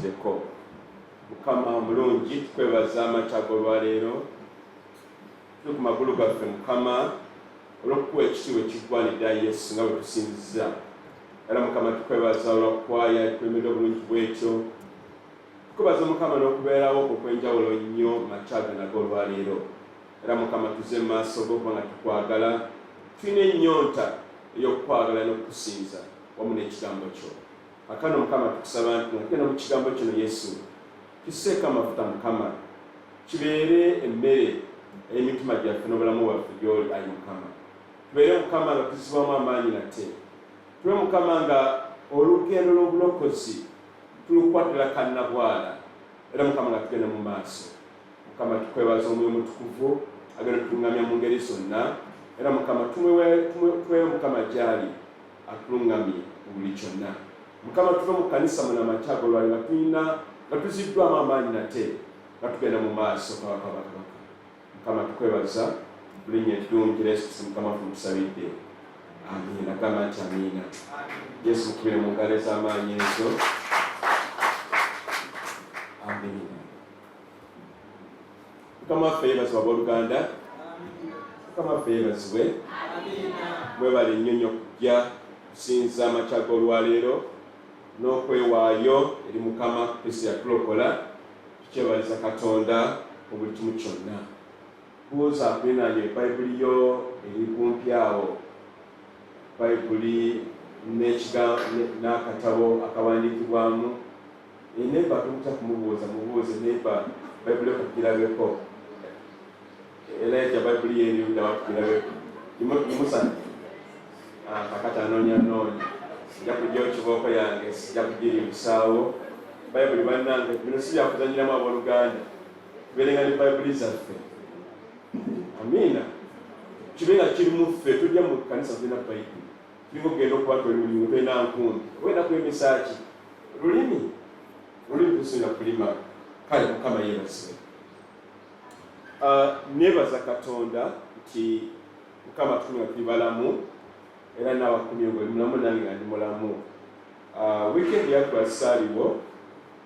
tuwulireko. Mukama omulungi, tukwebaza amakya g'olwaleero tuli ku magulu gaffe Mukama olw'okukuwa ekitiibwa ekigwanidde Yesu nga bwe tusinziza. Era Mukama tukwebaza olw'okukwaya tukwemera obulungi bwekyo. Tukwebaza Mukama n'okubeerawo okw'enjawulo nnyo makya g'olwaleero. Era Mukama tuze mu maaso go kubanga tukwagala, tulina ennyonta ey'okukwagala n'okukusinza wamu n'ekigambo kyo. Akano Mukama tukusaba nti tugenda mu kigambo kino Yesu kiseeko amafuta Mukama, kibeere emmere ey'emitima gyaffe n'obulamu bwaffe gy'oli ayi Mukama. Tubeere Mukama nga tuzibwamu amaanyi nate. Tube Mukama nga olugendo lw'obulokozi tulukwatira kannabwala. Era Mukama nga tugenda mu maaso. Mukama tukwebaza omwoyo mutukuvu agenda tutuluŋŋamya mu ngeri zonna. Era Mukama tuweeyo Mukama gy'ali atuluŋŋamye mu buli kyonna. Mukama tuve mu kanisa muno amakya g'olwaleero nga tulina nga tuziddwamu amaanyi nate nga tugenda mu maaso kabaka bakabaka. Mukama tukwebaza bulinnya eddungi Yesu Kristo Mukama waffe tusabidde. Amiina. Agamba nti amiina. Yesu mukubire mu ngalo ez'amaanyi ezo. Amiina. Mukama waffe yeebazibwe abooluganda. Mukama waffe yeebazibwe. Mwebale nnyo nnyo okujja kusinza amakya g'olwaleero n'okwewaayo eri Mukama Kristo yatulokola. Tukyebaliza Katonda mu buli kimu kyonna. Buuza akulinaanye Bayibuli yo eri kumpi awo. Bayibuli n'akatabo akawandiikibwamu. Eneba tumutya kumubuuza mubuuze neba Bayibuli okugirabeko. Era etya Bayibuli y'eriyuda watugirabeko. Imusana. Kakati anoonya. Sijja kujja ekibooko yange, sijja kugiri ebisaawo. Bayibuli bannange bino si byakuzanyiramu abooluganda. Tubeerenga ne Bayibuli zaffe. Amiina. Kibe nga kiri mu ffe, tujja mu kanisa tulina Bayibuli. Tulinga okugenda okuba twelulimi, tulina nkumbi. Wenda kwemisa ki? Lulimi tusobola kulima. Kale Mukama yeebazibwe. Neebaza Katonda nti Mukama tufunye tuli balamu. Era n'abakumye ngo mulamu nange nga ndi mulamu. Weekend yakwasaliwo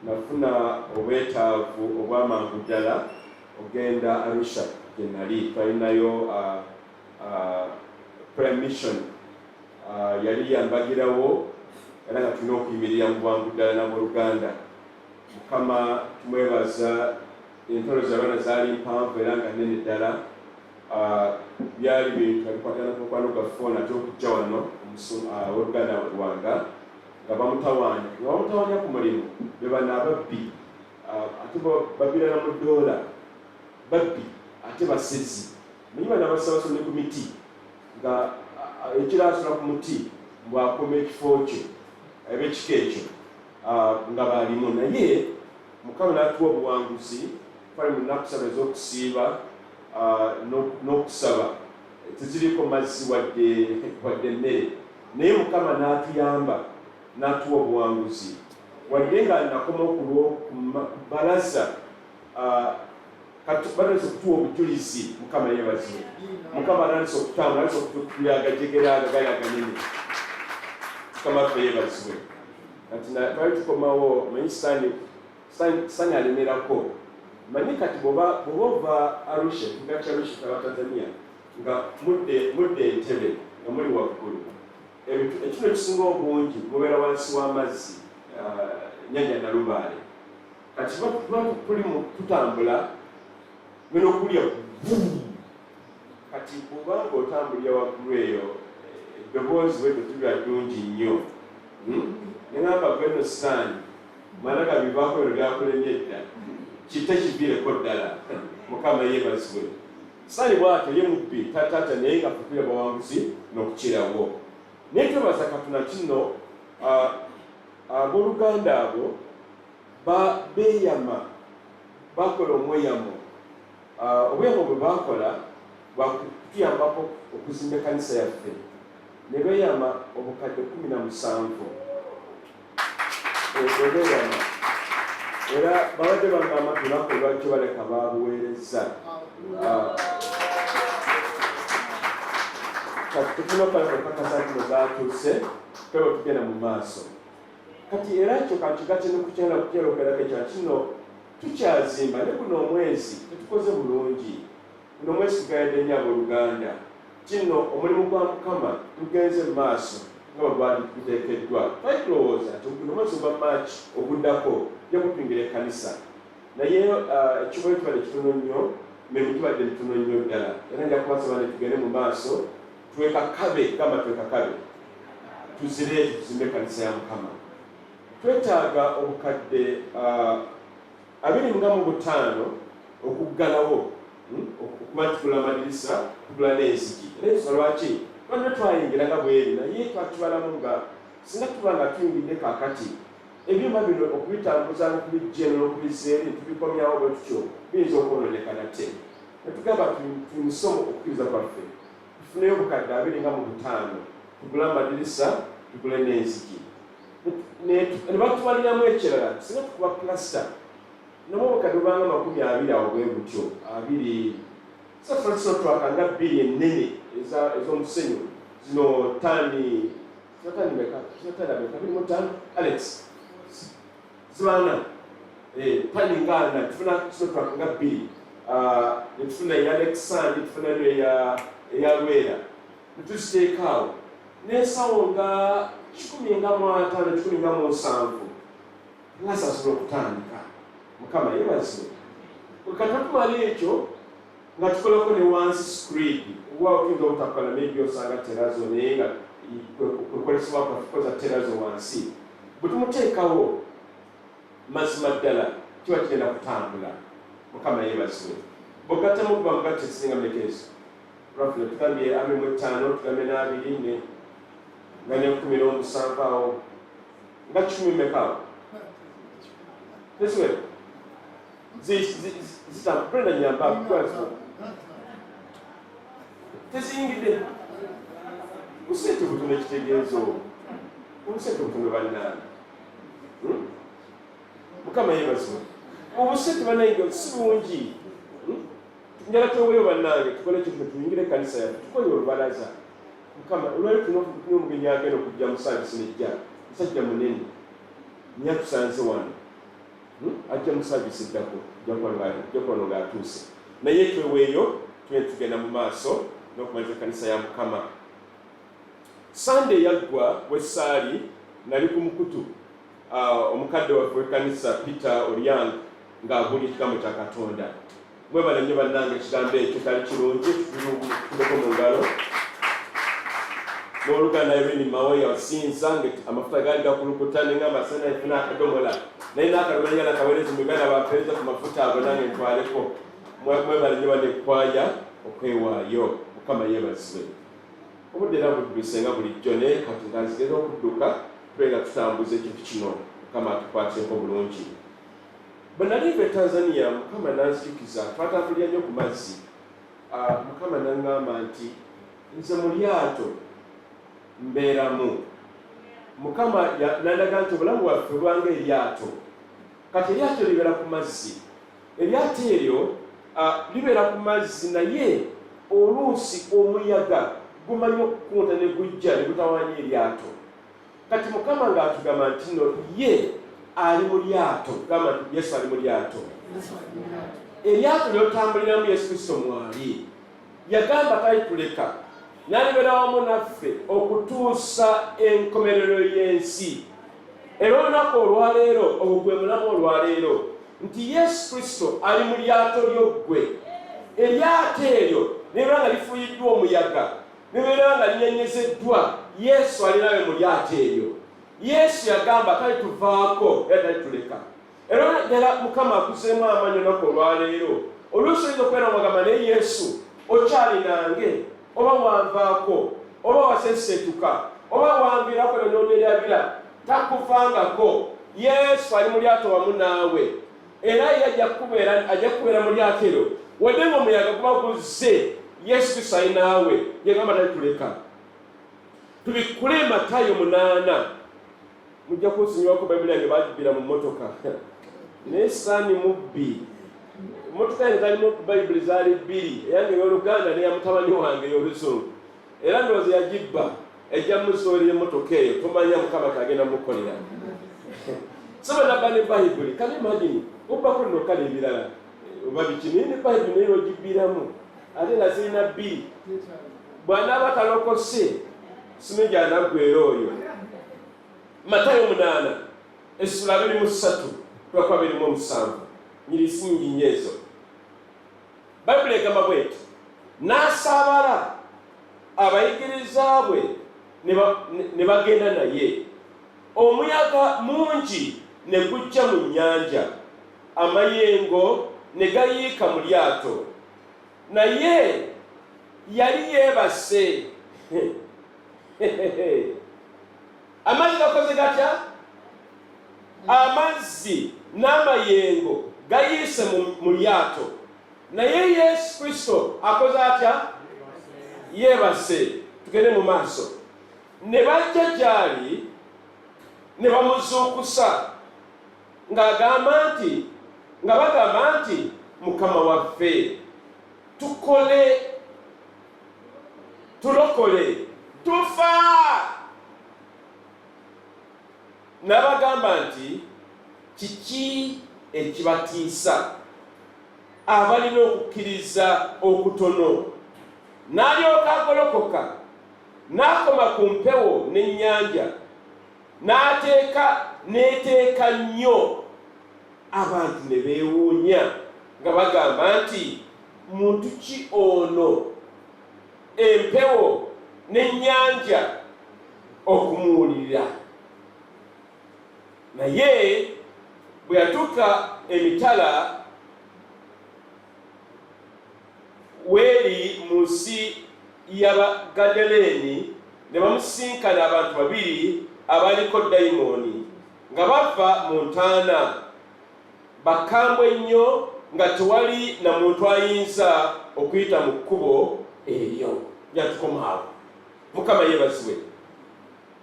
nafuna obwetaavu obw'amangu ddala ogenda Arusha gye nali. Twalinayo prayer mission yali yambagirawo era nga tulina okuyimirira mu bwangu ddala n'abooluganda. Mukama tumwebaza. Entolo z'abaana zaali mpanvu era nga nnene ddala. Byali bintu abikwatana ku mukwano gwaffe ate okujja wano oluganda lwanga nga bamutawaanya ku mulimu be bano ababbi ate babirana mu ddoola babbi ate basezi manyi bano abasabasomye ku miti nga ekiraasula ku muti bwakoma ekifo kyo eb'ekika ekyo nga baalimu. Naye Mukama n'atuwa obuwanguzi twali mu nnaku ssaba ez'okusiiba n'okusaba teziriko mazzi wadde emmere. Naye Mukama n'atuyamba n'atuwa obuwanguzi wadde nga nakoma okubalaza batandise okutuwa obujulizi. Mukama yeebazibwe. Mukama atandise okutambula, atandise okutuyaga jegeraga gali aganene. Mukama waffe yeebazibwe. Kati twali tukomawo manyi sani alemerako. Manyi kati bw'oba ova Arusha tugaca Arusha taba Tanzania nga mudde Entebbe nga muli waggulu. Ekino ekisinga obungi mubeera wansi w'amazzi nnyanja Nalubaale. Kati tuli tutambula ngeno okulya kati bw'obanga otambulira waggulu eyo eddoboozi bwetyo tulya ddungi nnyo. Neŋŋamba gweno sitaani malaga bivaako bino byakulemye dda kitte kiviireko ddala. Mukama yeebazibwe. Sali bw'atyo ye mubbi tatata naye nga tutulya bawanguzi n'okukirawo. Naye twebaza Katonda kino abooluganda abo beeyama bakola omweyamo. Obweyamo bwe baakola bwakutuyambako okuzimba ekkanisa yaffe. Ne beeyama obukadde 17. Beeyama. Era babadde bangamba tulako lwaki baleka babuweereza. Kati tukino pale okakasa nti zaatuuse twebwe tugenda mu maaso. kati era ekyo kakigate n'okukyalokerako ekya kino tukyazimba ne guno omwezi tetukoze bulungi. Guno omwezi tugayadde nnyo abooluganda kino omulimu gwa Mukama tugenze mu maaso nga bwali tuteekeddwa. Twali tulowooza nti guno omwezi gwa Maaci oguddako ojja kutuyingira ekkanisa, naye ekibalo kibadde kitono nnyo, emirimu gibadde mitono nnyo ddala. Era nja kubasaba ne tugende mu maaso twekakabe, gamba twekakabe, tuzire tuzimbe ekkanisa ya Mukama. Twetaaga obukadde 25 okuggalawo okuba tugula amadirisa, tugula n'enzigi. Era lwaki twalina twayingira nga bweri, naye twatubalamu nga singa tuba nga tuyingidde kaakati ebyuma bino okubitambuza n'okubijjeno n'okubizeeri tubikomyawo bwe tutyo biyinza okwonooneka nate. Ne tugamba tumusomo okukkiriza kwaffe tufuneyo obukadde 25 tugule amadirisa, tugule n'enzigi. Ne batubaliramu ekirala singa tukuba plasita namo obukadde bubanga 20 awo bwe butyo 2 Francisco twakanga 2 ennene ez'omusenyu zino tani Alex zibana tani ngana tufuna twakanga 2 netufuna eya Alexander tufuna eya Lwera netuziteekaawo n'ensawo nga 15 ngasasobola okutandika. Mukama yeebazibwe. Kati tumala ekyo nga tukolako ne wansi screed oba otuyinza obutakola maybe osanga terazo naye nga kwekolesebwa kwafukoza terazo wansi. Bwe tumuteekawo mazima ddala kiba kigenda kutambula. Mukama yeebazibwe. Bw'ogattamu okuba mugatte ekisinga mekezo rafule tugambye 5 tugambe n'2 nga ne 17 awo nga 10 mekaawo tesiwe zitambula nyamba kwazo teziyingidde usente butono ekitegeezo obusente butono bannange Mukama yeebazibwe. Obusente bannange si bungi njala tweweyo bannange tukole ekyo tuyingire ekkanisa yaffe tukoye olubalaza. Mukama olwali tulina omugenyi agenda okujja mu saavisi nejja musajja munene nyatusanze wano ajja mu saavisi eddako ajja kuba ng'atuuse naye tweweeyo tugenda mu maaso n'okumaliza ekkanisa ya Mukama. Sande yaggwa wessaali nali ku mukutu omukadde waffe w'ekkanisa Peter Olyang ng'abuulya ekigambo kya Katonda. Mwebale nnyo bannange ekigambo ekyo tali kirungi tuleko mu ngalo. N'Oluganda Irene Mawoya wasinza amafuta gaali gakulukuta n'engamba sena efuna akadomola naye n'akadomola nakaweereza mu Uganda bapeereza ku mafuta ago nange ntwaleko. Mwebale nnyo bannekwaya okwewaayo. Mukama yeebazibwe. Obudde era budubise nga bulijjo naye kati nga nzigeza okudduka tubenga tutambuza ekintu kino Mukama atukwatireko bulungi. Bwe naliva e Tanzania Mukama nanzijukiza twatambulira nnyo ku mazzi. Mukama n'aŋŋamba nti nze mu Lyaato mbeeramu. Mukama nandaga nti obulamu bwaffe bwanga eryato. Kati eryato libeera ku mazzi. Eryato eryo libeera ku mazzi naye oluusi omuyagga gumanyi okukunta ne gujja ne gutawaanya eryato. Kati Mukama ng'atugamba nti no ye ali mu lyato, gamba nti Yesu ali mu lyato. Eryato ly'otambuliramu Yesu Kristo mwali. Yagamba talituleka n'alibeera wamu naffe okutuusa enkomerero y'ensi. Era olunaku olwaleero ogwo gwe mulamu olwaleero nti Yesu Kristo ali mu lyato lyoggwe. Eryato eryo nibeera nga lifuuyiddwa omuyaga, nibeera nga linyenyezeddwa, Yesu ali nawe mu lyato eryo. Yesu yagamba talituvaako era talituleka. Era Mukama akuzeemu amaanyi olunaku olwaleero. Oluusi oyinza okubeera omugamba naye Yesu okyali nange, oba wanvaako, oba wasesetuka, oba wanviirako nonoonerabira, takuvangako. Yesu ali mu lyato wamu naawe. Era ye ajja kubeera mu lyato eryo wadde ng'omuyaga guba guzze, Yesu Kristo ali naawe. Yagamba talituleka. Tubikule Matayo 8. Mujja kunsonyiwako Bayibuli yange bagibbira mu mmotoka. Naye saani mubbi. Mmotoka yange zalimu Bayibuli zaali 2, eyange ey'Oluganda n'eya mutabani wange ey'Oluzungu. Era ndowooza yagibba ejja musoolera emmotoka eyo, tomanya Mukama kagenda mukolera. saba nabane Bible can you imagine oba ko no kale birala oba bikini ne Bible ne yogibiramu ate na sina B bwana batalokose simeja nagwero oyo Matayo 8 essula 23 kwa 27 nyirisingi nyezo Bible egamba bweti n'asabala abayigiriza bwe ne bagenda naye omuyaga mungi ne gujja mu nnyanja amayengo ne gayiika mu lyato naye yali yeebase amazzi gakoze gatya amazzi n'amayengo gayiise mu lyato naye Yesu Kristo akoze atya yeebase tugende mu maaso ne bajja gy'ali ne bamuzuukusa nga bagamba nti Mukama waffe tulokole tufa n'abagamba nti kiki ekibatiisa abalina okukkiriza okutono n'alyoka agolokoka n'akoma ku mpewo n'ennyanja n'eteeka nnyo abantu ne beewuunya nga bagamba nti muntu ki ono empewo n'ennyanja okumuwulira naye bwe yatuuka emitala weeri mu nsi y'Abagaddaleeni ne bamusinkana abantu babiri abaliko dayimooni nga bava mu ntaana bakambwe nnyo nga tewali na muntu ayinza okuyita mu kkubo eryo yatukomaawo. Mukama yeebazibwe,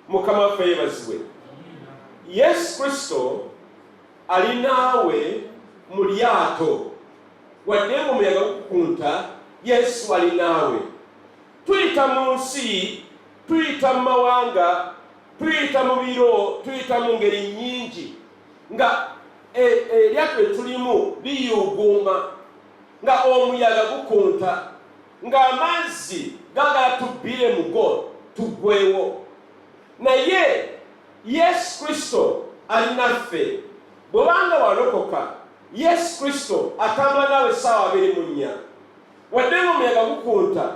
Mukama waffe yeebazibwe. Yesu Kristo ali naawe mu lyaato wadde ng'omuyaga gukunta Yesu ali naawe. Tuyita mu nsi, tuyita mu mawanga, tuyita mu biro, tuyita mu ngeri nnyingi nga eryaato etulimu liyuuguuma nga omuyaga gukunta nga amazzi gagala tubbire mu go tuggwewo. Naye Yesu Kristo ali naffe. Bw'obanga walokoka Yesu Kristo atambula naawe essaawa 24 wadde ng'omuyaga gukunta,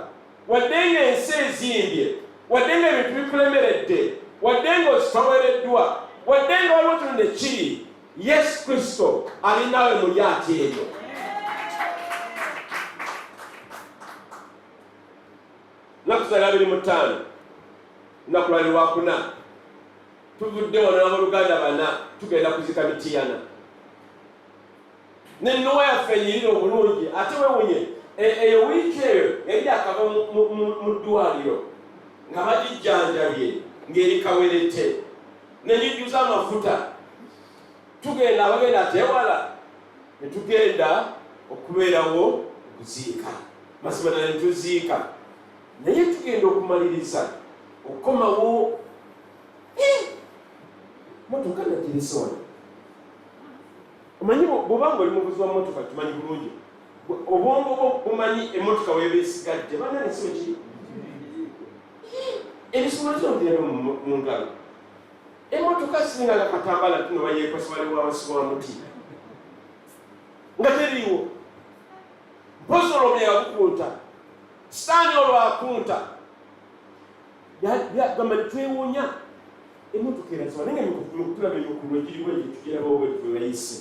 wadde ng'ensi ezimbye, wadde ng'ebintu bikulemeredde, wadde ng'ozitowereddwa, wadde nga waliwo kino ne kiri, Yesu Kristo ali naawe mu lyaato eryo. Nnaku za 25 nnaku lwali lwakuna tuvudde wano n'abaluganda 4 tugenda kuzika Mitiyana. N'ennuwa yaffe enyirira obulungi ate wewunye eyo wiiki eyo yali akava mu ddwaliro nga bagijjanjabye ng'eri kawerete nenyijjuza amafuta. Tugenda abagenda atewala ne tugenda okubeerawo okuziika. Mazima ne tuziika. Naye tugenda okumaliriza okukomawo motoka nagirise wano. Omanyi bw'obanga oli muvuzi wa motoka tumanyi bulungi obwongo bumanyi emmotoka weeba esigadde bana nesiwe kiri ebisolo kyongerera mu ngalo. Emmotoka siringa nga katambala tuno bayeekwasa waliwo wansi wa muti nga teriiwo. Mpozi olwo omuyaga gukunta, sitaani olwo akunta, gamba ne twewuunya emmotoka eraziba naye nga tulaba emikulo egiriwo egyo tugerabawo bwe bayise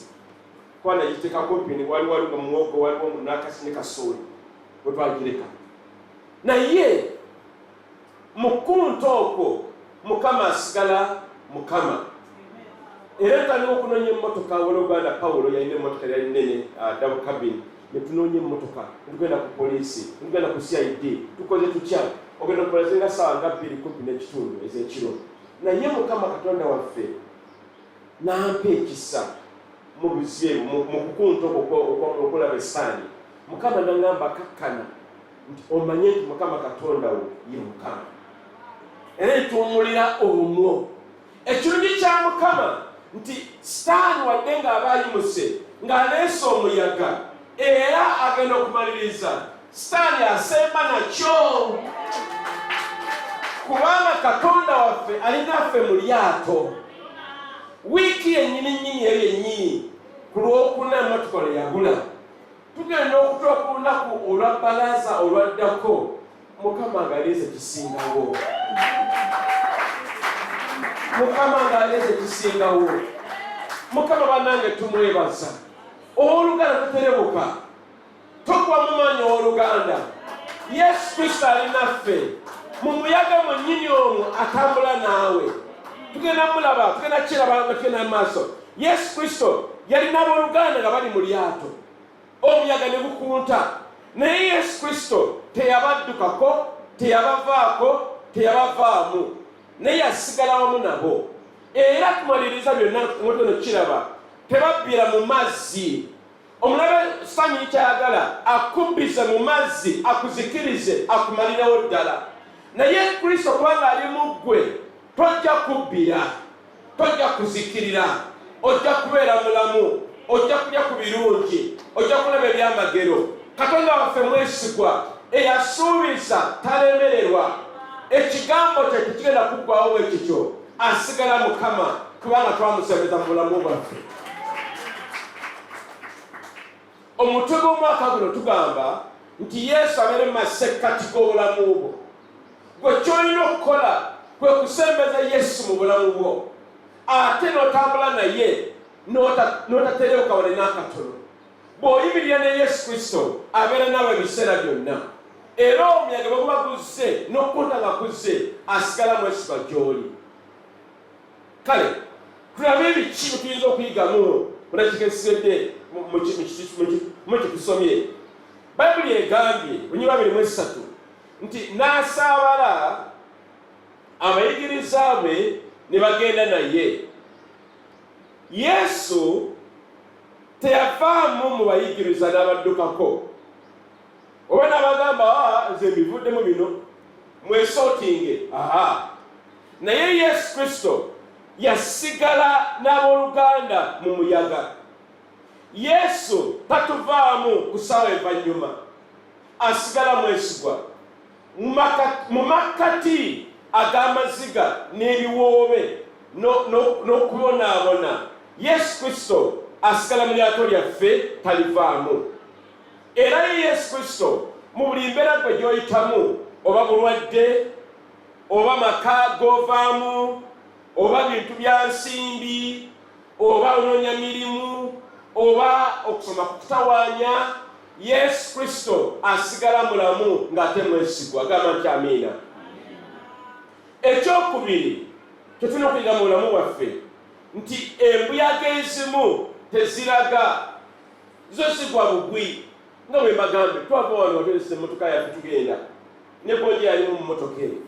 kuba nagiteeka kompini waliwo nga muwogo waliwo nakasi ne kasooli bwe twagireka. Naye mu kkunta okwo Mukama asigala Mukama. Era ntandika okunoonya emmotoka Luganda. Pawulo yalina emmotoka yali nnene double cabin. Ne tunoonya emmotoka tugenda ku poliisi, tugenda ku CID, tukoze tutya ogenda okukola zinga ssaawa nga 2:30 ez'ekiro. Naye Mukama Katonda waffe n'ampa ekisa mu bizibu mu kukunta okulaba essaani. Mukama n'angamba kakkana nti omanye nti Mukama Katonda wo ye Mukama. Era ntuwummulira omwo. Ekirungi kya Mukama nti sitaani wadde ng'aba ayimuse ng'aleese omuyaga era agenda okumaliriza, sitaani asemba nakyo. Kubanga Katonda waffe ali naffe mu Lyaato. Wiiki yennyini eyo yennyini ku Lwokuna emmotoka lwe yagula. Tugenda okutuuka ku lunaku olwa bbalaza olwaddako, Mukama ng'aleese kisingawo. Mukama ng'aleese kisingawo. Mukama bannange tumwebaza. Owooluganda toterebuka. Togwa mu maanyi owooluganda. Yesu Kristo ali naffe. Mu muyaga mwennyini omwo atambula naawe. Tugenda mulaba, tugenda kiraba nga tugenda mu maaso. Yesu Kristo yali n'abooluganda nga bali mu Lyaato. Omuyaga ne bukunta. Naye Yesu Kristo teyabaddukako, teyabavaako, teyabavaamu. Naye yasigala wamu nabo. Era kumaliriza byonna ngotono kiraba. Tebabbira mu mazzi. Omulabe Sitaani kyayagala akubbize mu mazzi, akuzikirize, akumalirawo ddala. Naye Kristo kubanga ali mu ggwe, tojja kubbira, tojja kuzikirira, ojja kubeera mulamu, ojja kulya ku birungi, ojja kulaba ebyamagero. Katonda waffe mwesigwa, eyasuubiza talemererwa. Ekigambo kye tekigenda kuggwawo bwe kityo. Asigala Mukama kubanga twamusembeza mu bulamu bwaffe. Omutwe gw'omwaka guno tugamba nti Yesu abeere mu masekkati g'obulamu bwo. Gwe ky'olina okukola kwe kusembeza Yesu mu bulamu bwo, ate n'otambula naye n'otatereuka wane n'akatono. Bw'oyimirira ne Yesu Kristo abeera naawe ebiseera byonna. Era omuyaga bwe guba guzze n'okkunta nga kuzze, asigala mwesigwa gy'oli. Kale tulabe ebiki bye tuyinza okuyigamu munakigesedde mu kitusomye. Bayibuli egambye Bunyirwa 23 nti n'asaabala, abayigiriza be ne bagenda naye. Yesu teyavaamu mu bayigiriza n'abaddukako oba n'abagamba nze mbivuddemu bino mwesootinge. Naye Yesu Kristo yasigala n'abooluganda mu muyaga. Yesu tatuvaamu ku ssaawa envanyuma, asigala mwesigwa mu makkati ag'amaziga n'ebiwoobe n'okubonaabona. Yesu Kristo asigala mu Lyaato lyaffe, talivaamu. Era Yesu Kristo mu buli mbeera gwe gy'oyitamu, oba bulwadde, oba maka g'ovaamu, oba bintu bya nsimbi, oba onoonya mirimu, oba okusoma kukutawaanya, Yesu Kristo asigala mulamu ng'ate mwesigwa. Gamba nti amiina. Ekyokubiri kye tulina okuyiga mu bulamu bwaffe nti embuyaga ezimu teziraga, zo zigwa bugwi. Nga bwe mbagambe, twava wano watwese emmotoka yaffe tugenda ne gonja yalimu mu mmotoka eyo.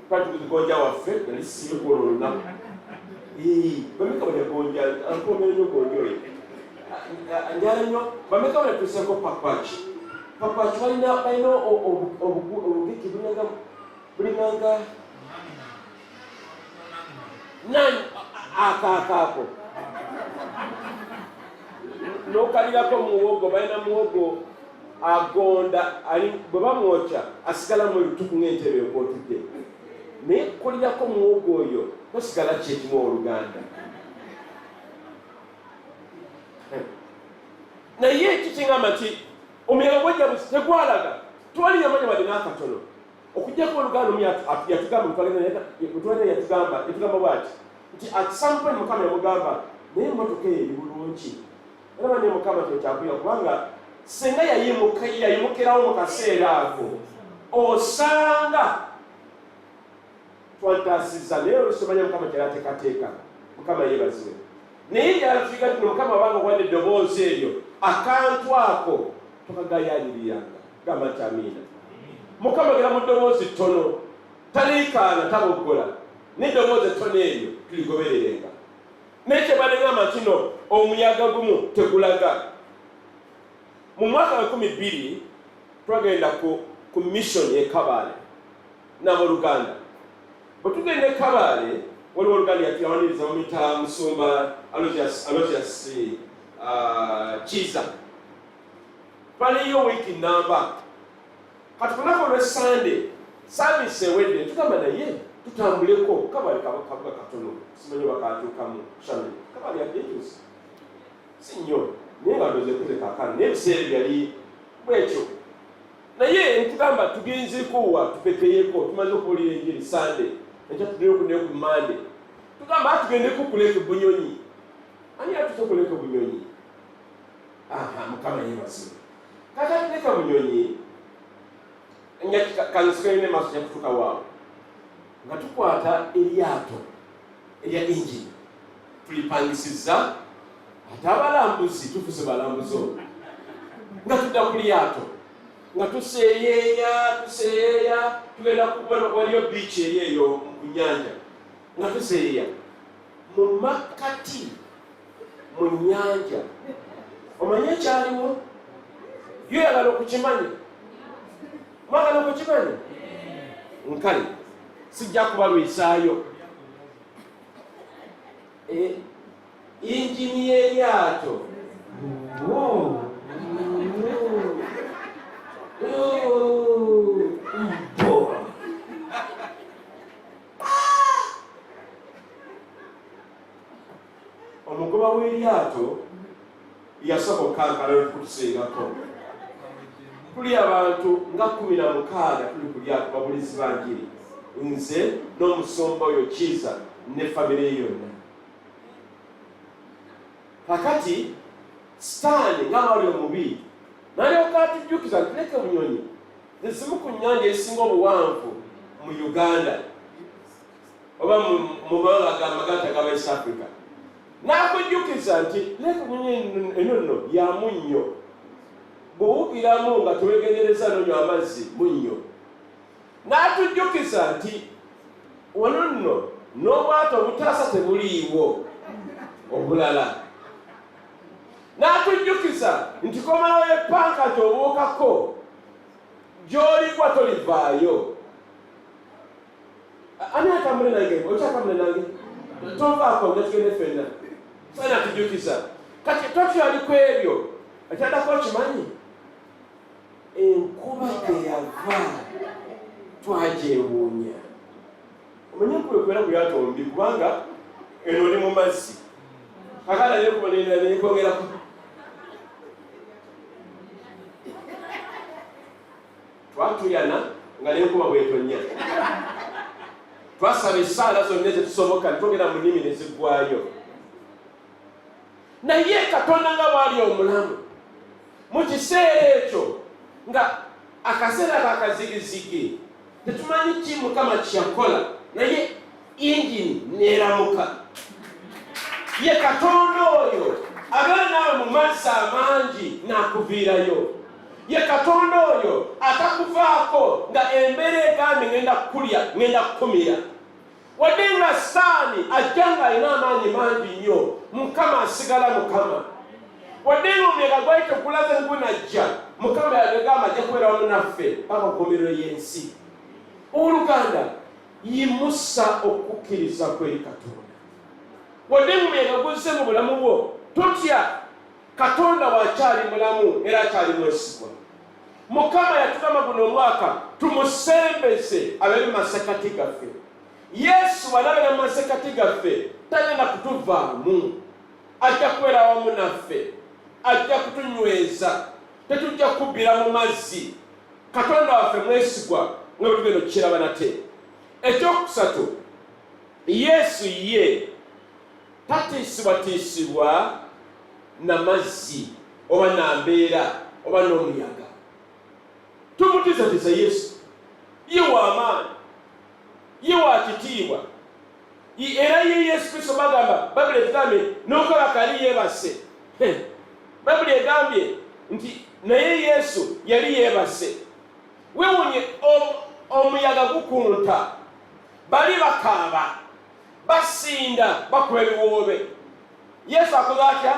Twali tugonja waffe yali siirwa olwo olunaku. Bameka bwe gonja ankomere nnyo gonja oyo njala nnyo. Bameka bwe tuseeko papaaki balina obugiki bulinganga nani akaako n'okalirako muwogo. Balina muwogo agonda bwe bamwokya asigala mu lutuku ng'entebe okwotudde, naye kulirako muwogo oyo tosigala kyekimu Oluganda. Naye kikingamba nti omuyaga gwajja tegwalaga, twalinyamanya wadde n'akatono. Okujjako Oluganda yatugamba bw'ati nti at some point Mukama yamugamba naye emmotoka eyo eri bulungi. Era bane Mukama kyekyakuyiga kubanga singa yayimukirawo mu kaseera ako osanga twantasiza. Naye olusobanya Mukama kyerateekateeka. Mukama yeebazibwe. Naye yalafiga nti Mukama wabanga wadde eddoboozi eryo, akantu ako tokagayaaniriranga. Gamba nti amiina. Mukama gera mu ddoboozi ttono, taliikaana taboggola, n'eddoboozi ettono eryo tuligobererenga. Naye kyebalengamba nti no omuyaga gumu tegulaga. Mu mwaka wa 12 twagenda ku mission e Kabale n'abooluganda. Bwe tugenda e Kabale waliwo Oluganda yatuyawaniriza bamuyita Musumba Aloysius Kiza. Twaliyo week number. Kati kunako lwe Sunday, service ewedde tugamba naye tutambuleko kabali kabuga katono. Simanyi bakatuukamu channel. Kabali yajejusi. Si nnyo. Naye nga ndoze kuze kakano. N'ebiseera byali bwekyo. Naye tugamba tugenze kuwa tupepeyeko tumaze okuwulira enjiri Sunday. Enkya tuddeyo okuneyo ku Monday. Tugamba tugendeko kuleka bunyonyi. Ani atusokoleka bunyonyi? Mukama yeebazibwe. Kati atuleka bunyonyi kansikane maaso kya kutuuka waawo nga tukwata Lyaato erya engine tulipangisiza ate abalambuzi tufuuse balambuzi olwo nga tudda ku Lyaato nga tuseeyeeya tugenda waliyo biici eyo ku nnyanja nga tuseeyeeya mu makkati mu nnyanja. Omanye ekyaliwo yo yagala okukimanya mwagala okukimanya nkale sijja kubalwisaayo. Injini y'Elyaato omugoba w'Elyaato yasoboka kankala okutuseengako. Tuli abantu nga 16 tuli ku Lyaato babulizi ba njiri. Nze n'omusumba oyo Kiza ne famire yonna. Kakati Sitaani nga wali omubi n'alyoka atujjukiza tuleke bunyonyi zimu ku nnyanja esinga obuwanvu mu Uganda oba mu mawanga amagata g'aba East Africa. N'akujjukiza nti leka bunyonyi eno ya munnyo. Bw'owukiramu nga teweegendereza n'onywa amazzi munnyo. N'atujjukiza nti wano nno n'obwato obutaasa tebuliiwo obulala. N'atujjukiza nti komalawo eppanka gy'obuukako gy'oligwa tolivaayo. Ani atambule nange? Okyatambule nange? Tovaako nga tugende ffenna. Sani atujjukiza. Kati totyali ku ebyo. Ekyaddako okimanyi? Enkuba teyava twagyewuunya. Omanyi enkuba ekwera ku Lyaato mbi kubanga eno oli mu mazzi. Kakala n'enkuba n'ekongerako. Twatuyana nga n'enkuba bw'etonnya. Twasaba essaala zonna zetusoboka netwogera mu nnimi ne ziggwayo. Naye Katonda nga bw'ali omulamu mu kiseera ekyo nga akaseera kakazigizigi tetumanyi ki Mukama kyakola naye injini neeramuka. Ye Katonda oyo abeera naawe mu mazzi amangi n'akuviirayo. Ye Katonda oyo atakuvaako nga embeera egambye ngenda kukulya ngenda kukumira. Wadde nga Sitaani ajja ng'alina amaanyi mangi nnyo, Mukama asigala Mukama. Wadde nga omuyaga gwali tegulaze gunajja, Mukama yagamba ajja kubeera wamu naffe paka ku nkomerero y'ensi. Oluganda yimusa okukkiriza kw'eri Katonda. Wadde nga omuyaga guzze mu bulamu bwo, totya. Katonda wakyali mulamu era akyali mwesigwa. Mukama yatugamba guno omwaka tumusembeze abeere mu masekati gaffe. Yesu bw'anabeera mu masekati gaffe tagenda kutuvaamu. Ajja kubeera wamu naffe. Ajja kutunyweza. Tetujja kubbira mu mazzi. Katonda waffe mwesigwa nga bwe tugenda okukiraba nate. Ekyokusatu, Yesu ye tatiisibwatiisibwa na mazzi oba na mbeera oba n'omuyaga. Tumutiisatiisa Yesu. Ye w'amaanyi. Ye wa kitiibwa. Era ye Yesu Kristo bagamba Bayibuli egambye n'okola kali yeebase. Bayibuli egambye nti naye Yesu yali yeebase. Weewuunye omuyaga gukunta. Bali bakaaba. Basinda bakuba ebiwoobe. Yesu akoze atya?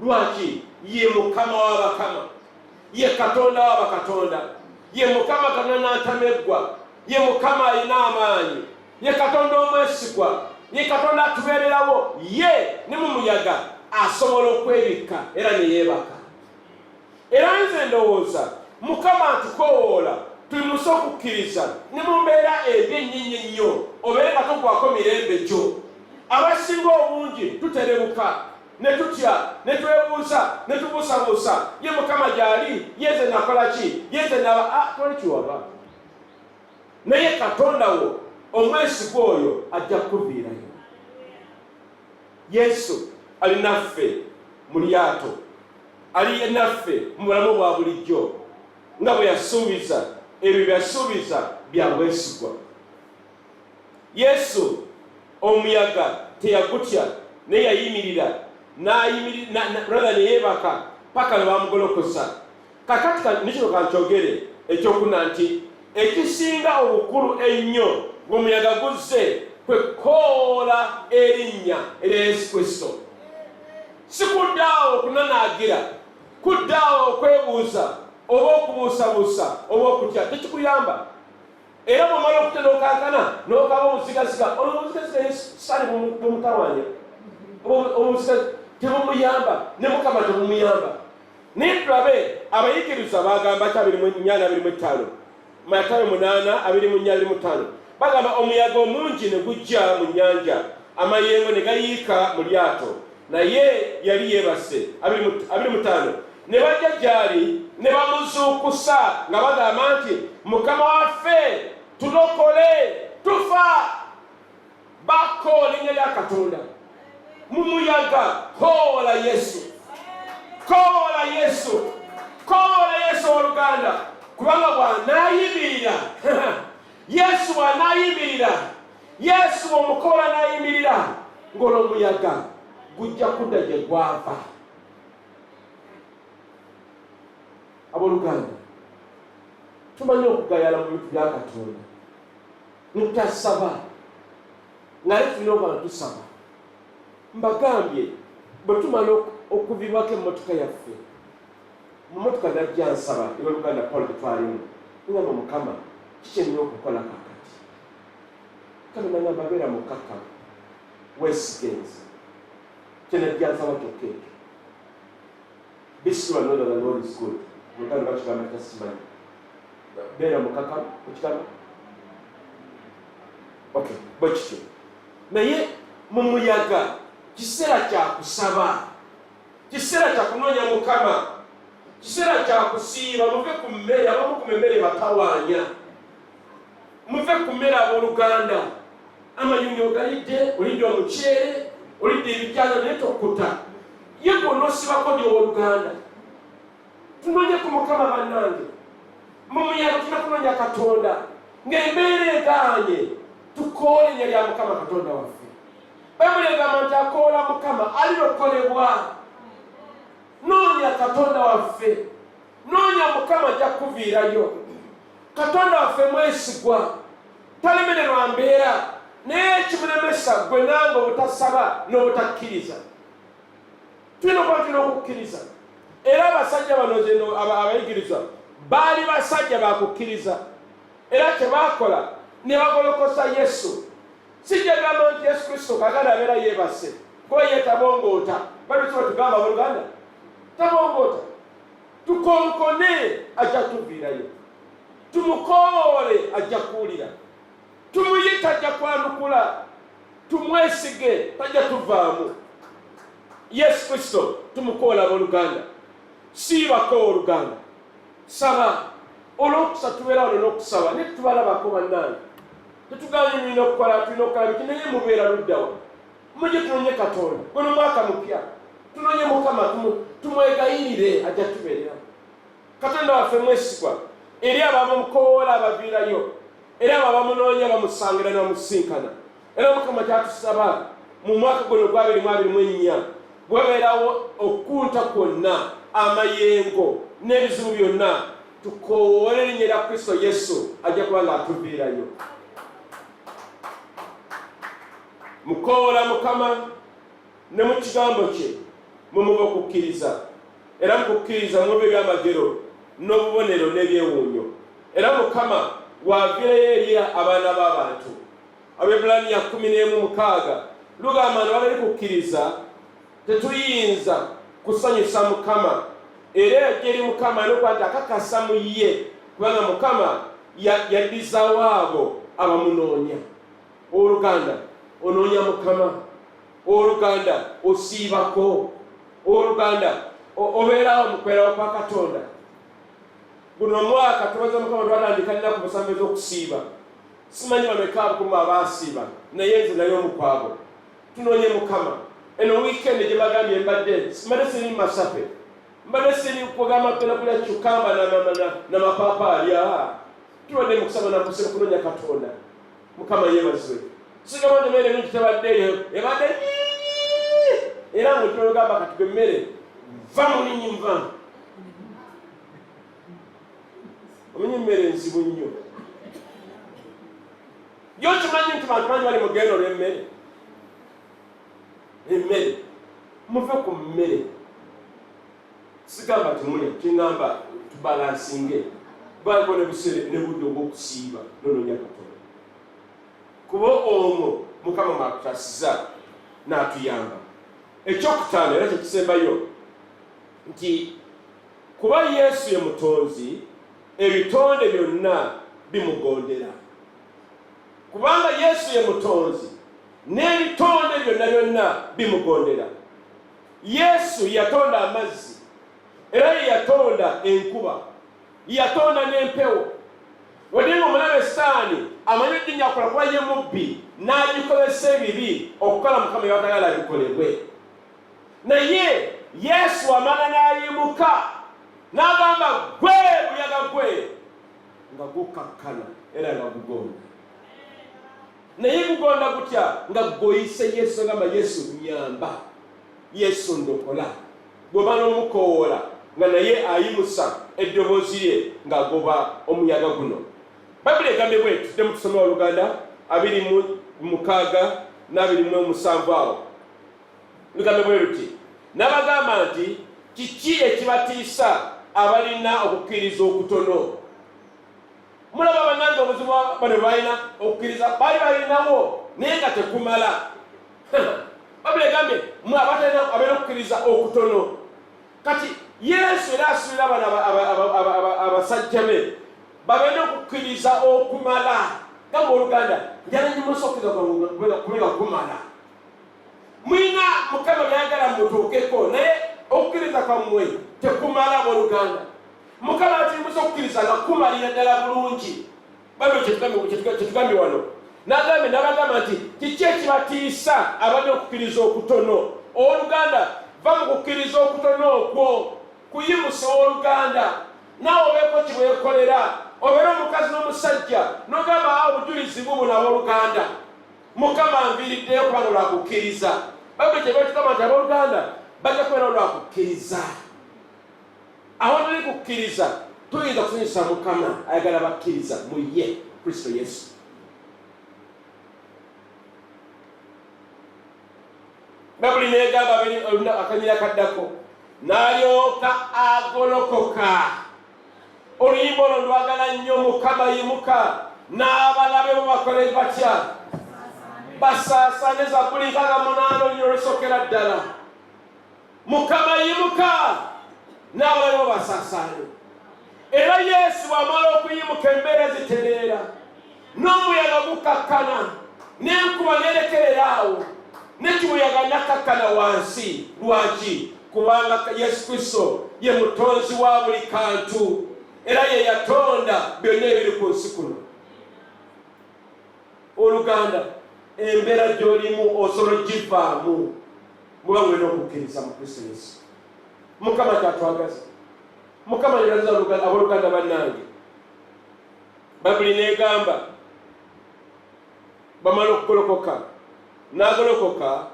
Lwaki? Ye Mukama w'abakama. Ye Katonda w'abakatonda. Ye Mukama Katonda n'atameggwa. Ye Mukama alina amaanyi. Ye Katonda omwesigwa. ye Katonda atubeererawo, ye ne mu muyaga asobola okwebikka era ne yeebaka. Era nze ndowooza Mukama atukoowoola tulimuse okukkiriza ne mu mbeera embi ennyingi ennyo obeere nga togwako mirembe gyo. Abasinga obungi tuterebuka ne tutya ne twebuuza ne tubuusabuusa, ye Mukama gy'ali, yeze nakola ki, yeze naba toli kiwaba. Naye Katonda wo omwesigwa oyo ajja kukuviirayo. Yesu ali naffe mu Lyaato, ali naffe mu bulamu bwa bulijjo nga bwe yasuubiza. Ebyo byasuubiza bya bwesigwa. Yesu omuyaga teyagutya naye yayimirira n'ayimirira ne yeebaka paka ne bamugolokosa. Kakati nikino kankyogere ekyokuna nti ekisinga obukulu ennyo ng'omuyaga guzze kwe kkoola erinnya erya Yesu Kristo. Si kuddaawo okunanaagira, kuddaawo okwebuuza oba okubuusabuusa oba okutya, tekikuyamba. Era bw'omala okutya n'okankana n'okaba obuzigaziga, olwo obuzigaziga sali bumutawanya, obuzigaziga tebumuyamba, ne Mukama tebumuyamba. Naye tulabe abayigiriza bagamba ki 24:25, Matayo 8:24-25, bagamba omuyaga omungi ne gujja mu nnyanja, amayengo ne gayiika mu lyato, naye yali yeebase. 25, ne bajja gy'ali ne bamuzuukusa nga bagamba nti, Mukama waffe tulokole, tufa. Bakoola erinnya lya Katonda mu muyaga. Koola Yesu, koola Yesu, koola Yesu oluganda, kubanga bw'anaayimirira Yesu bw'anaayimirira, Yesu bw'omukoola n'ayimirira, ng'olwo omuyaga gujja kudda gye gwava. Abooluganda, tumanyi okugayala mu bintu bya Katonda ne tutasaba, nga tulina okuba tusaba. Mbagambye bwe tumala okuvibwako emmotoka yaffe, mu mmotoka najja nsaba ewe Luganda Paul twalimu, ngamba Mukama kiki nnina okukola kakati. Kale nangamba beera mukkakkamu, weesigenze, kyenajja nsaba kyokka ekyo. Be sure know that the Lord is good. Luganda bakigamba tasimanyi. Beera mukkakkamu okigamba. Okay, bwe kityo. Naye mu muyaga kiseera kya kusaba, kiseera kya kunoonya Mukama, kiseera kya kusiiba. Muve ku mmere, abamu ku mmere batawaanya. Muve ku mmere abooluganda. Amayungi ogalidde, olidde omuceere, olidde ebijjano naye tokkuta. Ye gonna osibako gy'owooluganda. Tunoonye ku Mukama bannange. Mu muyaga tulina kunoonya Katonda ng'embeera egaanye, tukoole erinnya lya Mukama Katonda waffe. Bayibuli egamba nti akoola Mukama alirokolebwa. Noonya Katonda waffe, noonya Mukama ajja kukuviirayo. Katonda waffe mwesigwa, talemererwa mbeera, naye ekimulemesa gwe nange obutasaba n'obutakkiriza. Tulina okuba tulina okukkiriza. Era abasajja bano zeno abayigiriza baali basajja bakukkiriza, era kyebakola ne bagolokosa Yesu. Sijjagamba nti Yesu Kristo kakana abeera yeebase kuba ye tabongoota. Bali tuba tugamba abooluganda, tabongoota. Tukonkone ajja tuviirayo, tumukoole ajja kuwulira, tumuyita ajja kwanukula, tumwesige tajja tuvaamu. Yesu Kristo tumukoola abooluganda, siibako oluganda, saba. Olw'okusa tubeera wano n'okusaba ne tubalabako bannange. Tetuganye tulina okukola, tulina okukola biki, naye mubeera luddawa. Mujye tunoonye Katonda, guno mwaka mupya tunoonye Mukama, tumwegayirire ajja tubeerera. Katonda waffe mwesigwa eri abamukoola abaviirayo, eri abo abamunoonya bamusangira ne bamusinkana. Era Mukama kyatusaba mu mwaka guno gwa 2024 bwebeerawo okunta kwonna, amayengo n'ebizibu byonna, tukoole erinnya lya Kristo Yesu ajja kuba ng'atuviirayo. Mukoola Mukama ne mu kigambo kye mumuba okukkiriza, era mu kukkiriza muba ebyamagero n'obubonero n'ebyewuunyo. Era Mukama w'aviirayo eri abaana b'abantu Abebulaniya 11:6 lugamba nti abali kukkiriza tetuyinza kusanyusa Mukama era eri Mukama n'okwata akakasa mu ye kubanga Mukama yaddizaawo abo abamunoonya. Oluganda onoonya Mukama, oluganda osiibako, oluganda obeerawo mu kwerawo kwa Katonda. Guno omwaka tubaza Mukama twatandika nnaku musanvu ez'okusiiba. Simanyi bameka abakumu abaasiiba naye nze naye omukwabo tunoonye Mukama. Eno weekend gye bagambye mbadde siri Masape, mbadde siri kugamba tugenda kulya cukamba n'amapaapaali. Tubadde mu kusaba nakusaba kunoonya Katonda. Mukama yeebazibwe. Sigamba nti emmere ennungi tebaddeyo, ebadde era ng'otunogamba kati emmere va mu ninyi nva. Omanyi emmere nzibu nnyo. Yo kimanyi nti bantu bangi bali mu gendo olw'emmere. Emmere muve ku mmere. Sigamba timulya, kingamba tubalansinge. Baliko n'ebiseera n'obudde obw'okusiiba n'onoonya Katonda. Kuba omwo Mukama mwakutasiza n'atuyamba. Ekyokutaano era kyekisembayo nti kuba Yesu ye mutonzi, ebitonde byonna bimugondera. Kubanga Yesu ye mutonzi n'ebitonde byonna bimugondera. Yesu yatonda amazzi era yatonda enkuba, yatonda n'empewo. Wadde ng'omulabe Sitaani amanyi eddinya akola kuba ye mubbi n'agikozesa ebibi okukola Mukama by'atayagala bikolebwe. Naye Yesu amala n'ayimuka n'agamba gwe buyaga gwe nga gukakkana era nga gugonda. Naye gugonda gutya nga goyise Yesu, agamba Yesu nyamba, Yesu ndokola. Bw'oba n'omukoowola nga naye ayimusa eddoboozi lye ng'agoba omuyaga guno. Bayibuli egambye bw'eti, tudde mu tusome Oluganda 2:6 na 2:7 awo. Lugambye bwe luti, n'abagamba nti kiki ekibatiisa abalina okukkiriza okutono? Mulaba bannange obuzibu bano balina okukkiriza baali balinawo naye nga tekumala. Bayibuli egambye mmwe abalina okukkiriza okutono. Kati Yesu era asuubira bano abasajja be babeere okukkiriza okumala. Gamba Oluganda njala nyimusa okukkiriza kubanga kumala. Mwina Mukama byayagala mutuukeko naye okukkiriza kwammwe tekumala abooluganda. Mukama atimusa okukkiriza nga kumalira ddala bulungi. Bayibuli kyetugambye wano n'abagamba nti kiki ekibatiisa abadde okukkiriza okutono? Oluganda va mu kukkiriza okutono okwo kuyimusa oluganda. Naawe obeeko kiweekolera, obeere omukazi n'omusajja n'ogamba obujulizi bubuno abooluganda. Mukama anviiriddeyo kubanga olwakukkiriza. Bayibuli kyebeetugamba nti abooluganda bajja kubeera olwakukkiriza. Awo tuli kukkiriza tuyinza kusanyusa Mukama ayagala bakkiriza mu ye Kristo Yesu. Bayibuli neegamba akanyira kaddako n'alyoka agolokoka. Oluyimba olwo ndwagala nnyo. Mukama yimuka n'abalabe bo bakole batya? Basaasane. Zabbuli 8 nnyo olusookera ddala. Mukama yimuka n'abalabe bo basaasane. Era Yesu bw'amala okuyimuka embeera zitereera, n'omuyaga gukakkana, n'enkuba nerekerera awo, n'ekibuyaga nakakkana wansi. Lwaki? Kubanga Yesu Kristo ye mutonzi wa buli kantu era ye yatonda byonna ebiri ku nsi kuno. Oluganda embeera gy'olimu osobola givaamu muba mulina okukkiriza mu Kristo Yesu. Mukama kyatwagaza. Mukama yalaza abooluganda bannange. Bayibuli neegamba bamala okugolokoka, n'agolokoka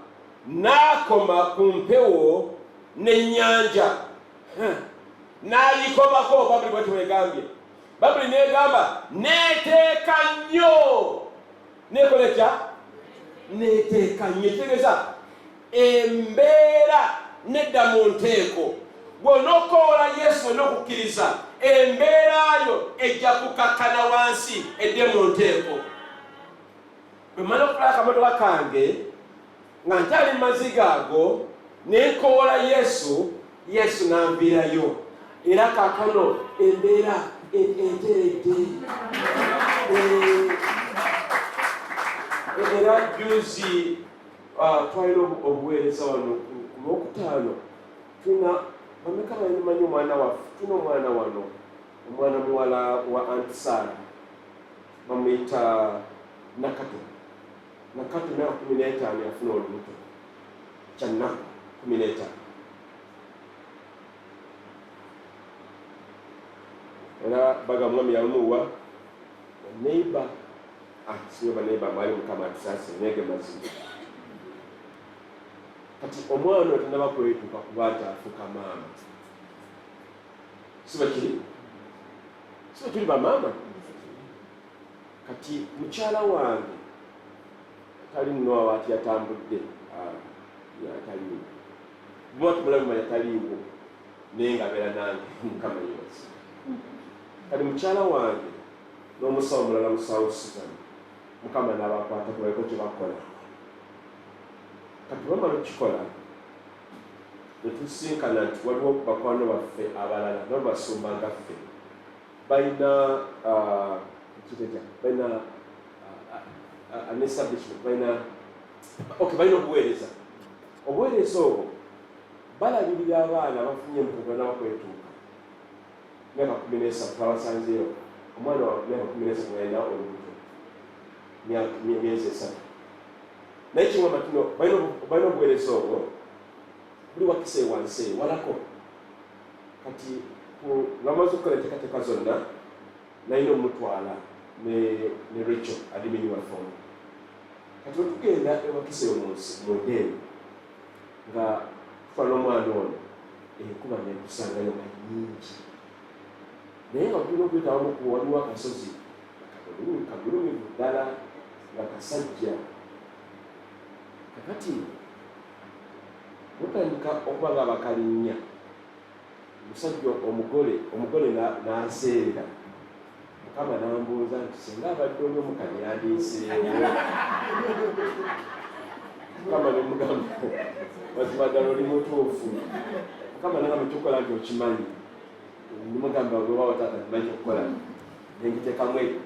n'akoma ku mpewo n'ennyanja n'agikomako. Bayibuli bw'ati bw'egambye. Bayibuli neegamba neeteeka nnyo. Neekola etya? Neeteeka nnyo. Kitegeeza embeera nedda mu nteeko. Bw'onookoola Yesu n'okukkiriza, embeera yo ejja kukakkana wansi edde mu nteeko. bwe mmala okulaba akamotoka kange nga nkyali mu maziga ago ne nkoola Yesu n'anviirayo. Era kaakano embeera enteredde. Era juzi twalina obuweereza wano ku Lwokutaano. Tulina bameka bamanyi omwana waffe, tulina omwana wano, omwana muwala wa Aunt Sarah, bamuyita Nakato. Nakato myaka 15 yafuna olubuto, kyannaku 15. Era baga mwami yamuwa neighbor siyo baneighbor mwali mukama atusase nege mazima. Kati omwana otanaba kwetuka kuba afuka maama. Siba kiri ba maama. Kati mukyala wange tali nno awati yatambudde yataliwo. Mwatu mulamu yataliwo nenga abeera nange mukama Yesu. Kati mukyala wange n'omusawo mulala musawo Susan mukama n'abakwata kubaliko kye bakola. Kati bamala okukikola ne tusinkana nti waliwo bakwano baffe abalala nabo basumba nga ffe balina an establishment, balina obuweereza. Obuweereza obwo balabirira abaana bafunye empuuta n'abakwetuuka myaka 13 babasanzeeyo omwana wa myaka 13 ng'alina olubuto myezi 3. Naye kiŋŋamba kino balina obuweereza obwo buli wakise wansi walako. Kati bamaze okukola enteekateeka zonna nalina omutwala ne Rachel adimini waffe. Kati wetugenda ewakise mu ndeeru nga tutwala omwana ono enkuba netusangayo nga nyingi. Naye nga tulina okuyitawamu ku waliwo akasozi kagulumivu ddala nga kasajja. Kakati mutandika okuba nga bakalinnya omusajja omugole n'aseera. Mukama n'ambuuza nti singa abadde oli omukani yandiiseewo. Mukama ne mugamba mazima ddala oli mutuufu. Mukama n'agamba ekyokukola nti okimanyi. Nimugamba olwawo taata ntimanyi okukola nengiteekamu ekyo.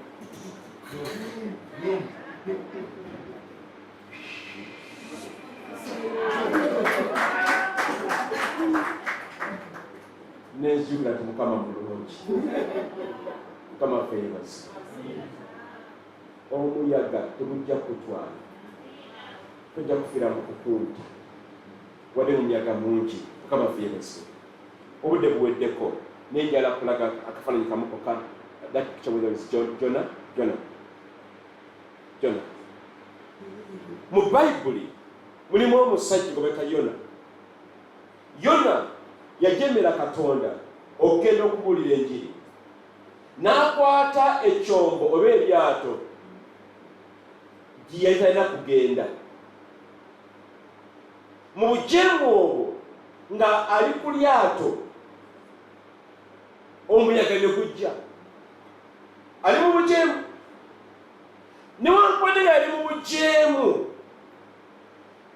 Nezjukira nti Mukama mulungi. Mukama ffe yebaza. Omuyagga tegujja kutwala, tojja kufiira mu kukunta wadde mu muyaga mungi. Mukama ffe yebaza. Obudde buweddeko nenjala kulaga akafaananyi kamukoka. That picture was Jonah. Mu Bayibuli mulimu omusajja gwe Yona. Yona yajemera Katonda okugenda okubuulira enjiri. N'akwata ekyombo oba eryaato gye yali talina kugenda. Mu bujeemu obwo nga ali ku lyato omuyaga ne gujja. Ali mu bujeemu. Newankubadde yali mu bujeemu,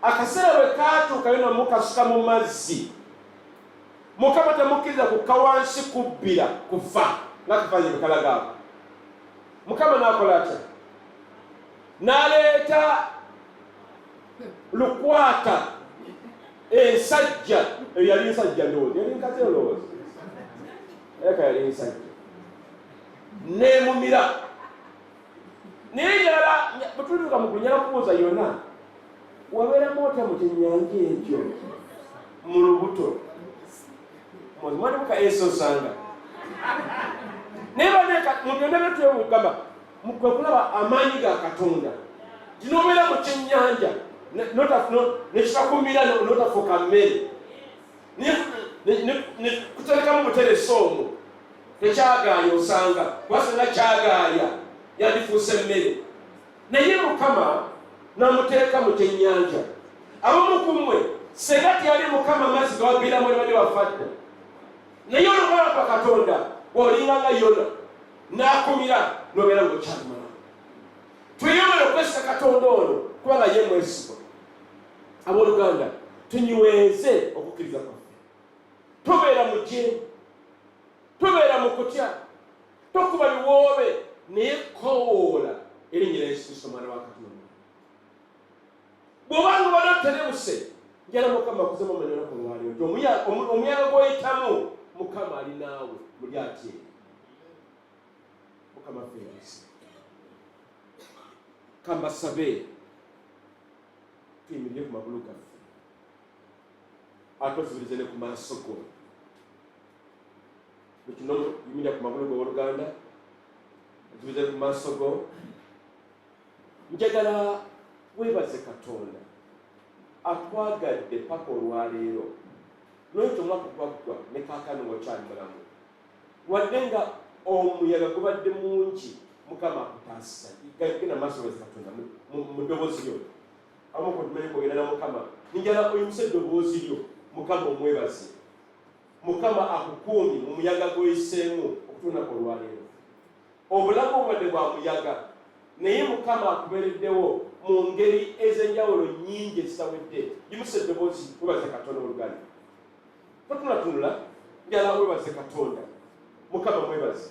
akaseera bwe kaatuuka Yona mukasuka mu mazzi, Mukama tamukkiriza kukka wansi kubbira kufa ng'akafaananyi bwe kalaga ako. Mukama n'akola atya? N'aleeta lukwata ensajja. Eyo yali nsajja ndowooza, yali nkazi olowooza, eka yali nsajja. N'emumira. Naye njala bwe tulituuka mu kunyala kubuuza Yona, wabeeramu otya mu kyennyanja ekyo mu lubuto? Mwali muka Yesu osanga. Naye baneka mu byonna bye twewugamba kwe kulaba amaanyi ga Katonda. Ginobeera mu kyennyanja nekitakumira n'otafuuka mmere. Ne kuterekamu buteresi omwo tekyagaaya osanga, wasanga kyagaaya yandifuuse mmere. Naye Mukama n'amuteeka mu kyennyanja. Abamu ku mmwe senga teyali Mukama amazzi gawabbiramu ne badde wafadde. Naye olugala kwa Katonda olinga nga Yona n'akumira n'obeera ng'okyalumala. Tuyomere okwesa Katonda ono kubanga ye mwesigwa. Abooluganda, tunyweze okukkiriza kwaffe. Tobeera mu gye, tobeera mu kutya, tokuba biwoobe, naye koowoola erinnya lya Yesu Kristo Mwana wa Katonda. Bw'obanga obadde oterebuse, njala Mukama akuzemu omanya olunaku olwaleero nti omuyaga gw'oyitamu Mukama ali naawe mu Lyaato eryo. Mukama afeereza. Kambasabe tuyimirire ku magulu gaffe, ate ozibirize ne ku maaso go. Bwe kino yimirira ku magulu go Oluganda, ozibirize ku maaso go. Njagala weebaze Katonda atwagadde paka olwaleero, n'ekyo omwaka gwaggwa ne kaakano ng'okyali mulamu. Wadde nga omuyaga gubadde mungi, Mukama akutaasa. Genda maaso weebaze Katonda mu ddoboozi lyo. Abamu kutumenye kwogera na Mukama, njagala oyimuse eddoboozi lyo, Mukama omwebaze. Mukama akukuumye mu muyaga gw'oyiseemu okutuuka olwaleero. Obulamu obubadde bwa muyaga, naye Mukama akubeereddewo mu ngeri ez'enjawulo nnyingi ezitawedde. Yimuse eddoboozi weebaze Katonda Oluganda. Totunula, njagala weebaze Katonda. Mukama mwebaze.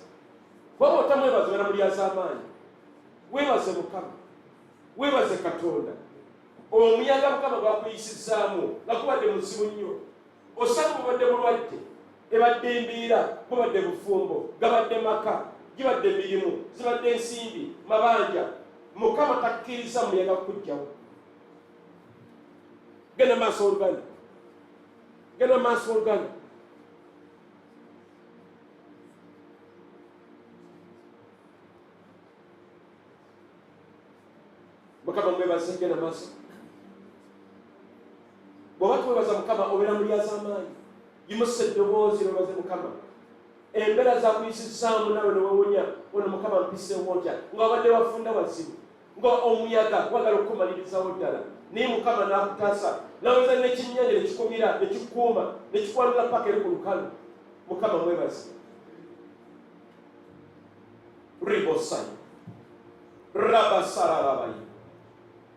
Waba otamwebaze obeera mu lyaz'amaanyi. Weebaze Mukama, weebaze Katonda. Omuyaga Mukama gwakuyisizaamu nga gubadde muzibu nnyo. Osanga bubadde bulwadde, ebadde embiira, bubadde bufumbo, gabadde maka, gibadde emirimu, zibadde ensimbi, mabanja. Mukama takkiriza muyaga kujjawo. Genda maaso Oluganda, genda maaso Oluganda. Mukama mwebaze, genda maaso. Bw'oba twebaza Mukama obeera mu lyaz'amaanyi. Yimusa eddoboozi weebaze Mukama. Embeera zakuyisizaamu nawe ne wewunya, ono Mukama mpiseewo ntya, nga wabadde wafunda wazibu, nga omuyaga gwagala okukumalirizawo ddala, naye Mukama n'akutaasa, naweza n'ekinnyanja ne kikumira, ne kikuuma, ne kikwanula paka eri ku lukalu. Mukama mwebaze. Ribosai rabasararabayi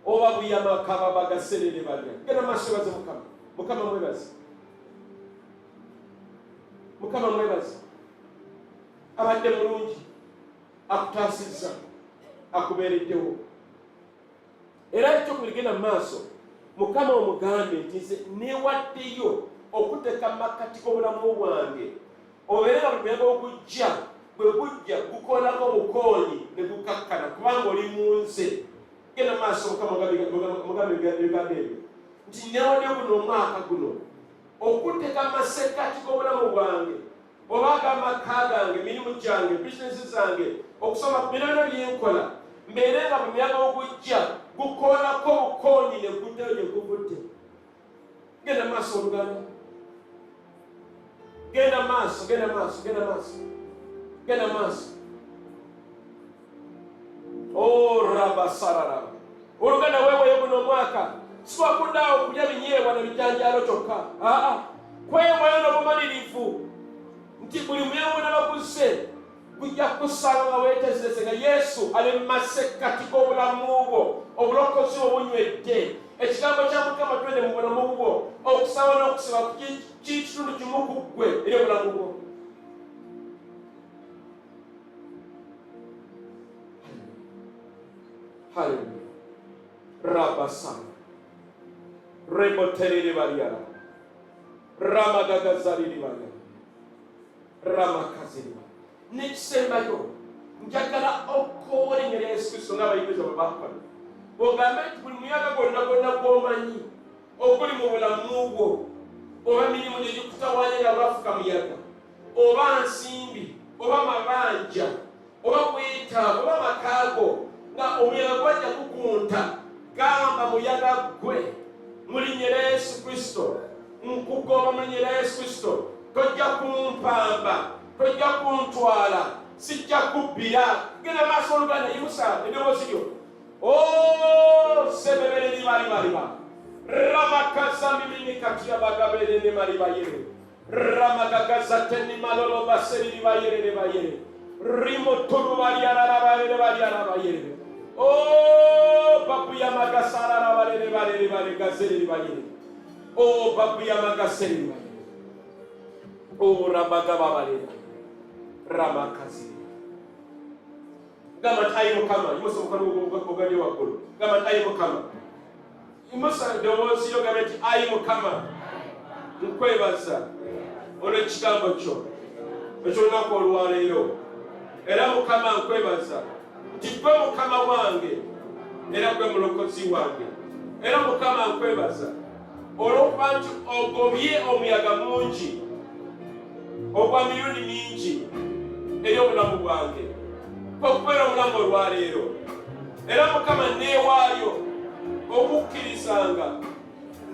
oba buyamakaba bagaserere balya. Genda maaso weebaze Mukama. Mukama mwebaze. Mukama mwebaze. Abadde mulungi, akutaasizza, akubeereddewo. Era ekyokubiri, genda mu maaso, Mukama omugambe nti nze neewaddeyo okuteeka mu makkati g'obulamu bwange, obeere nga buli muyaga ogujja bwe gujja gukoonako obukoonyi ne gukakkana, kubanga oli mu nze. Genda mu maaso Mukama mugambe ebigambo ebyo nti neewaddeyo guno omwaka guno okuteeka mu masekkati g'obulamu bwange, oba ag'amaka gange, emirimu gyange, bizinesi zange, okusoma ku bino byenkola, mbeere nga buli muyaga ogujja gukoonako obukoonyi ne guddayo gye guvudde. Genda maaso Oluganda, genda maaso, genda maaso, genda maaso, genda maaso. Rabasararaba. Oluganda weeweeyo guno omwaka siwakuddaawo okulya binyeebwa na bijanjaalo kyokka. Kweweeyo n'obumalirivu nti buli muyaga n'abaguze gujja kusanga nga weetegereze nga Yesu ali mu masekkati g'obulamu bwo, obulokozi obunywedde. Ekigambo kya Mukama twende mu bulamu bwo, okusaba n'okusaba kitundu kimu ku ggwe eri obulamu bwo. Hallelujah. Rabasana. Remoterere baliara. Ramagagazariri baliara. Ramakaziri baliara. Nekisembayo, njagala okoola erinnya lya Yesu Kristo ng'abayigirizwa bwe bakola. Ogambe nti buli muyaga gwonna gw'omanyi oguli mu bulamu bwo, oba mirimu gye gikutawaanya nga lwafuka muyaga, oba nsimbi, oba mabanja, oba bwetaavu, oba makaago, nga omuyaga gwajja kukunta, gamba muyaga gwe mu linnya lya Yesu Kristo, nkugomba mu linnya lya Yesu Kristo, tojja kumpamba, tojja kuntwala, sijja kubbira. Genda maaso Oluganda, yimusa eddoboozi lyo. Sebebere libaliba. Ramakaza mimini katia bagabere ne maribayere. Ramagagaza teni malolo baseri libayere ne bayere. Rimo turu baliara bayere. Oh, Babu Yamagasara Vale Gazeli Vale. Oh, Babu Yamagaseli Vale. Oh, Rabagaba Vale. Ramakazi. Gama tayo kama. You must have Ogadi Wakulu. Gama tayo kama. You must have the words you got ayo kama. Nkwebaza. Ole chikambo cho. Echo nako olwaleero. Era Mukama nkwebaza. Tipwe Mukama wange. Era gwe mulokozi wange. Era Mukama nkwebaza. Olwokuba nti ogobye omuyaga mungi. Ogwa miliyoni mingi. Eri obulamu bwange. Okubeera omulamu olwaleero. Era Mukama neewaayo okukkirizanga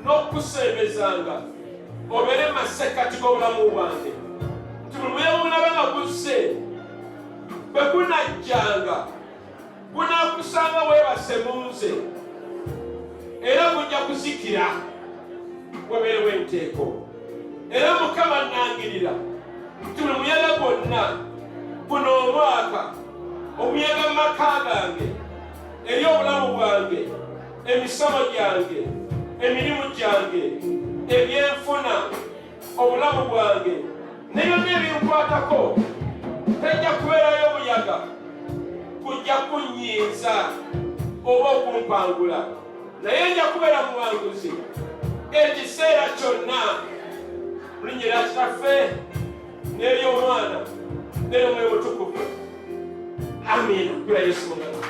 n'okusembezanga obeere masekati g'obulamu bwange. Nti buli muyaga mulaba nga guzze bwe gunajjanga gunaakusanga weebase mu nze era gujja kuzikira webeerewo enteeko. Era Mukama nnangirira nti buli muyaga gwonna guno omwaka omuyaga mu maka gange eri obulamu bwange emisamo gyange emirimu gyange ebyenfuna obulamu bwange ne byonna ebinkwatako tejja kubeerayo omuyaga kujja kunyiiza oba okumpangula naye nja kubeera muwanguzi ekiseera kyonna mu linnya lya Kitaffe n'ery'Omwana n'ery'Omwoyo Mutukuvu. Amiina. Yesu Mukama.